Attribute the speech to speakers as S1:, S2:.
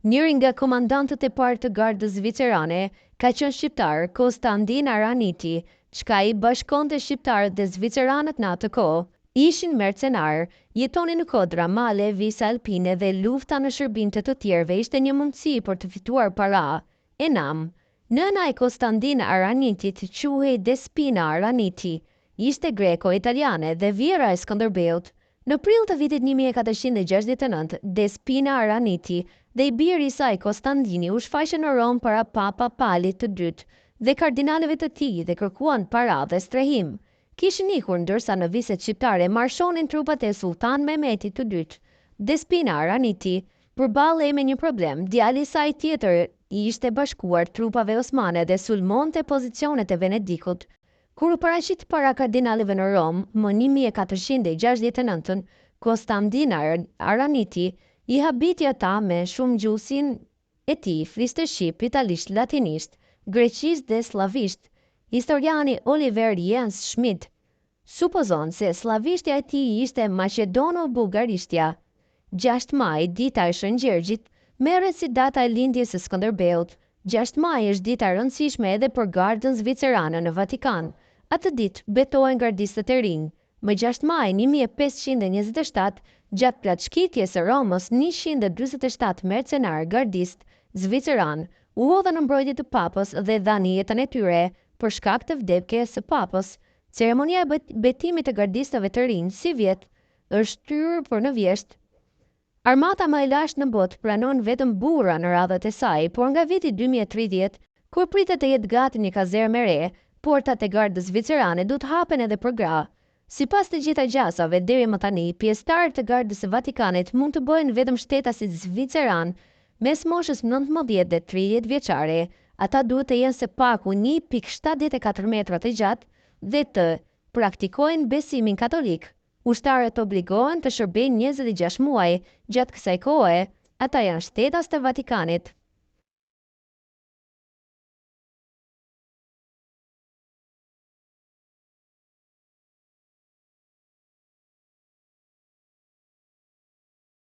S1: Njëri nga komandantët e parë të gardës zvicerane ka qenë shqiptar Konstantin Araniti, çka i bashkonte shqiptarët dhe zviceranët në atë kohë. Ishin mercenar, jetonin në kodra, male, visa alpine dhe lufta në shërbim të tjerëve ishte një mundësi për të fituar para. Enam, nëna e Konstantin Aranitit quhej Despina Araniti, ishte greko-italiane dhe vjera e Skënderbeut. Në prill të vitit 1469, Despina Araniti dhe i biri i saj Konstantini u shfaqën në Rom para Papa Palit të dytë dhe kardinalëve të tij dhe kërkuan para dhe strehim. Kishin ikur ndërsa në viset shqiptare marshonin trupat e Sultan Mehmetit të dytë. Despina Araniti përballej me një problem, djali i saj tjetër i ishte bashkuar trupave osmane dhe sulmonte pozicionet e Venedikut. Kur u paraqit para kardinalëve në Rom, më 1469, Konstantin Araniti i habiti ata me shumë gjuhësin e tij, fliste shqip, italisht, latinisht, greqisht dhe slavisht. Historiani Oliver Jens Schmidt supozon se slavishtja e tij ishte maqedono-bullgarishtja. 6 maj, dita e Shën Gjergjit, merret si data e lindjes së Skënderbeut. 6 maj është dita e rëndësishme edhe për gardën zvicerane në Vatikan. Atë ditë betohen gardistët e rinj. Më 6 maj 1527, gjatë plaçkitjes së Romës, 147 mercenar gardist zviceran u hodhën në mbrojtje të papës dhe dhanë jetën e tyre për shkak të vdekjes së papës. Ceremonia e betimit të gardistëve të rinj si vjet është shtyrë për në vjesht. Armata më e lashtë në botë pranon vetëm burra në radhët e saj, por nga viti 2030, kur pritet të jetë gati një kazermë e re, portat e gardës zvicerane du të hapen edhe për gra. Sipas të gjitha gjasave, deri më tani, pjesëtarët të gardës së Vatikanit mund të bëhen vetëm shtetasit zviceran mes moshës 19 dhe 30 vjeçare. Ata duhet të jenë së paku 1,74 metra të gjatë dhe të praktikojnë besimin katolik. Ushtarët obligohen të shërbejnë 26 muaj, gjatë kësaj kohe, ata janë shtetas të Vatikanit.